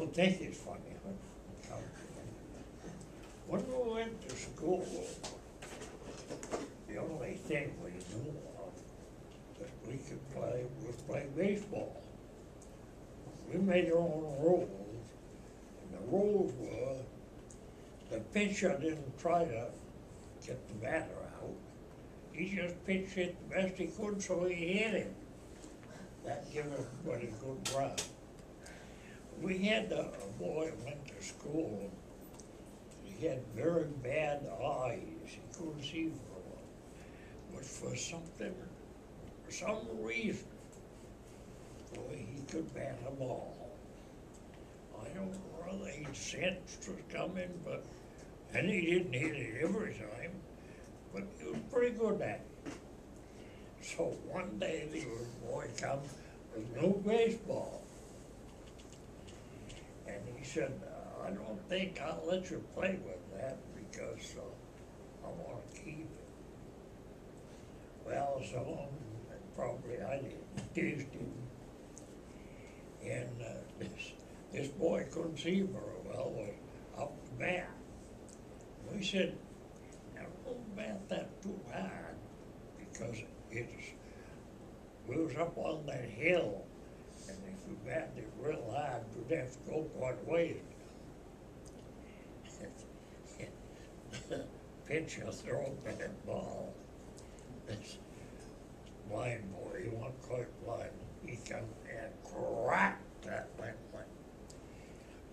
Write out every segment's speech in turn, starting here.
You'll think it's funny, huh? When we went to school, the only thing we knew of that we could play was play baseball. We made our own rules, and the rules were the pitcher didn't try to get the batter out. He just pitched it the best he could, so he hit him. That gave everybody a good run. We had a boy who went to school. He had very bad eyes. He couldn't see for long. But for some reason, boy, he could bat a ball. I don't know whether he sensed was coming, and he didn't hit it every time, but he was pretty good at it. So one day the boy come with no baseball. And he said, I don't think I'll let you play with that because I want to keep it. Well, so probably I teased him. And this boy couldn't see very well, was up the bat. We said, now don't bat that too hard because we was up on that hill, and if you batted it real hard, you'd have to go quite a ways. Pitcher throw that ball. This blind boy, he wasn't quite blind. He come and cracked that thing.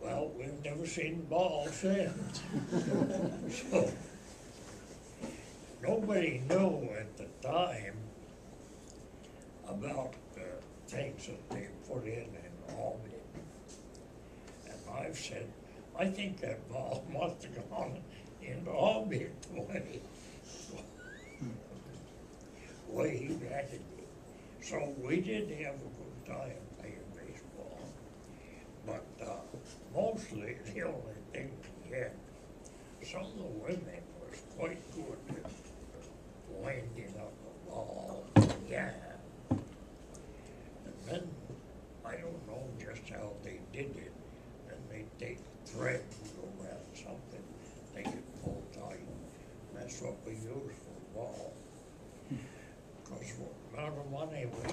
Well, we've never seen the ball since. So nobody knew at the time about the things that they put in Albany. And I've said, I think that ball must have gone into Albany 20. Way he batted it. So we did have a good time playing baseball. But mostly the only thing we had, some of the women was quite good at winding up the ball. Yeah. And then, I don't know just how they did it. Then they'd take thread and go around something, make it pull tight. And that's what we used for the ball. Because the amount of money we had,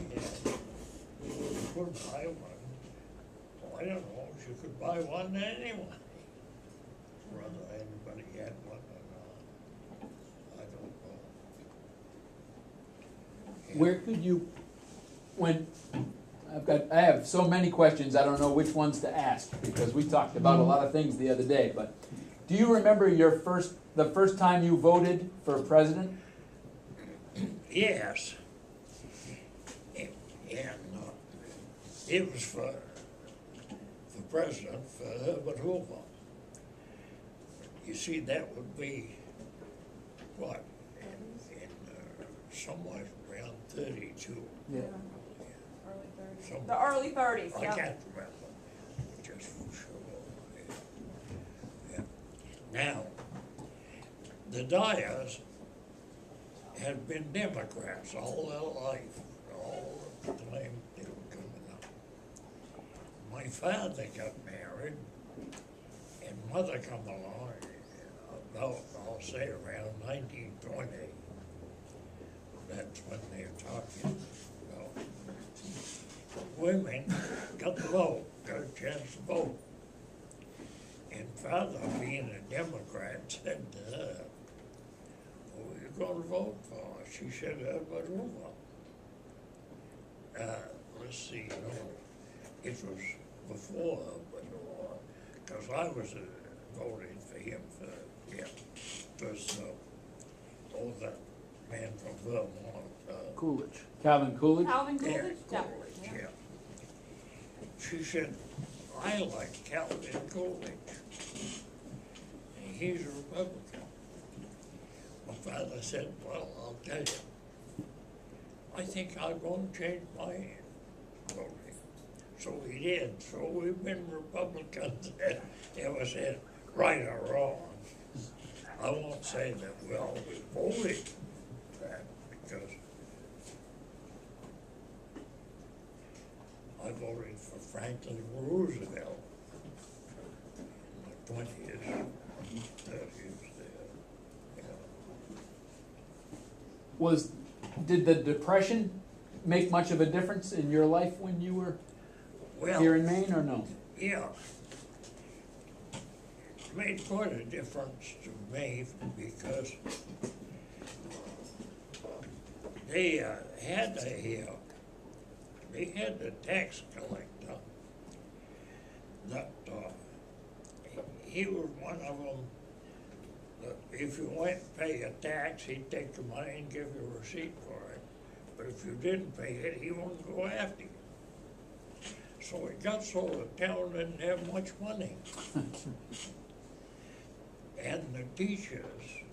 we couldn't buy one. Well, I don't know if you could buy one anyway. Whether anybody had one or not, I don't know. Yeah. Where could you, I have so many questions, I don't know which ones to ask, because we talked about a lot of things the other day, but do you remember the first time you voted for president? Yes. And it was for president, for Herbert Hoover. You see, that would be, what, in somewhere around 32. Yeah. Early 30s. The early 30s, I yeah. can't remember, just for sure. Yeah. Now, the Dyers had been Democrats all their life, all the time they were coming up. My father got married, and mother come along about, I'll say around 1920. That's when they're talking about. Women got the vote, got a chance to vote. And father, being a Democrat, said to her, who are you going to vote for? She said, Herbert Hoover. Let's see, it was before Herbert Hoover, because I was voting for him because that man from Vermont. Coolidge. Calvin Coolidge? Calvin Coolidge? Yeah, Coolidge, yeah. She said, I like Calvin Coolidge. And he's a Republican. My father said, well, I'll tell you. I think I'm going to change my voting. So he did. So we've been Republicans ever since, right or wrong. I won't say that we always voted that because I voted for Franklin Roosevelt. 20s, 30s there. Did the Depression make much of a difference in your life when you were here in Maine, or no? Yeah. It made quite a difference to me because they had a tax collector that he was one of them that if you went and pay a tax, he'd take the money and give you a receipt for it. But if you didn't pay it, he wouldn't go after you. So it got so the town didn't have much money. And the teachers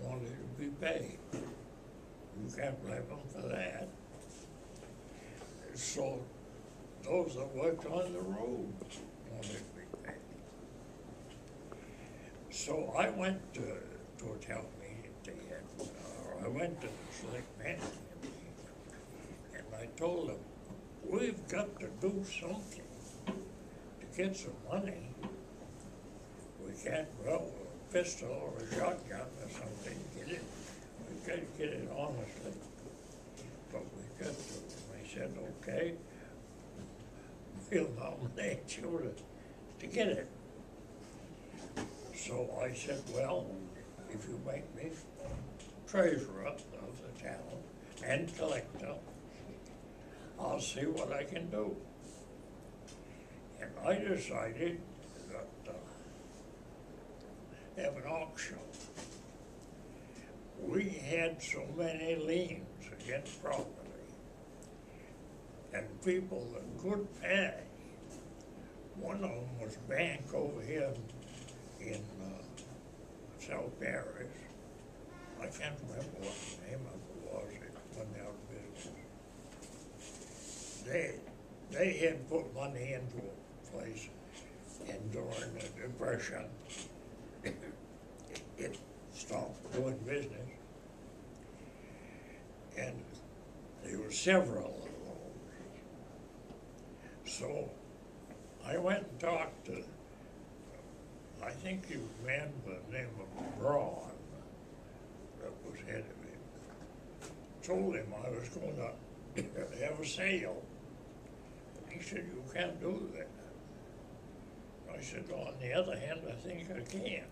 wanted to be paid. You can't blame them for that. So those that worked on the road wanted to be paid. So I went to a town meeting there, I went to the selectmen meeting, and I told them, we've got to do something to get some money. We can't, well, with a pistol or a shotgun or something, get it. We got to get it honestly. But we got to. I said, okay, we'll nominate you to get it. So I said, well, if you make me treasurer of the town and collector, I'll see what I can do. And I decided that have an auction. We had so many liens against property, and people that could pay. One of them was a bank over here in South Paris. I can't remember what the name of it was. It went out of business. They had put money into a place, and during the Depression, it stopped doing business. And there were several of those. So I went and talked to, I think he was a man by the name of Braun that was head of it. Told him I was going to have a sale. And he said, you can't do that. I said, well, on the other hand, I think I can.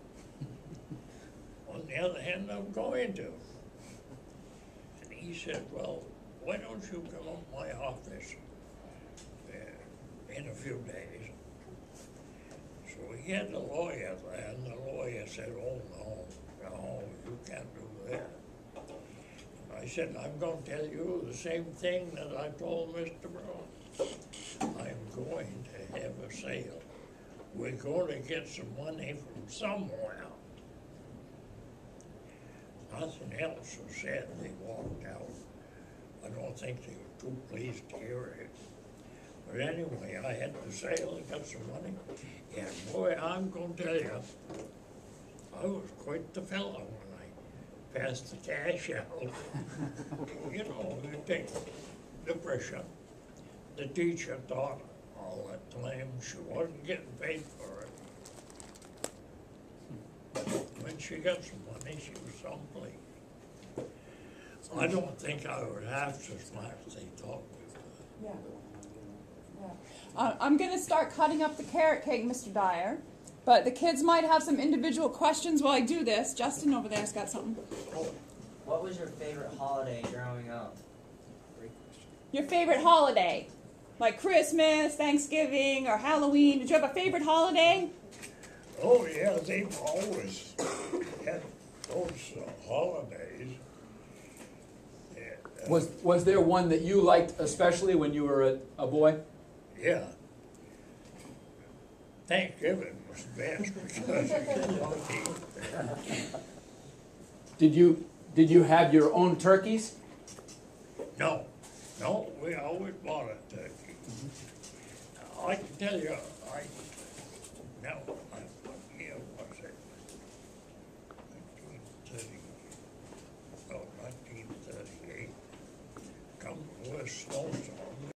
On the other hand, I'm going to. And he said, well, why don't you come up to my office in a few days? So he had the lawyer there, and the lawyer said, oh, no, you can't do that. And I said, I'm going to tell you the same thing that I told Mr. Brown. I'm going to have a sale. We're going to get some money from somewhere. Nothing else was said. They walked out. I don't think they were too pleased to hear it. But anyway, I had the sale and got some money. And boy, I'm going to tell you, I was quite the fellow when I passed the cash out. You know, you take Depression. The teacher thought all that time she wasn't getting paid for it. When she got some money, she was someplace. I don't think I was half so smart as they thought we were. Yeah. I'm going to start cutting up the carrot cake, Mr. Dyer. But the kids might have some individual questions while I do this. Justin over there's got something. What was your favorite holiday growing up? Your favorite holiday? Like Christmas, Thanksgiving, or Halloween. Did you have a favorite holiday? Oh, yeah, they've always had those holidays. And, Was there one that you liked especially when you were a boy? Yeah. Thanksgiving was best because you could not eat. Did you have your own turkeys? No, we always bought a turkey. I can tell you, what year was it? 1938. Come with a snowstorm.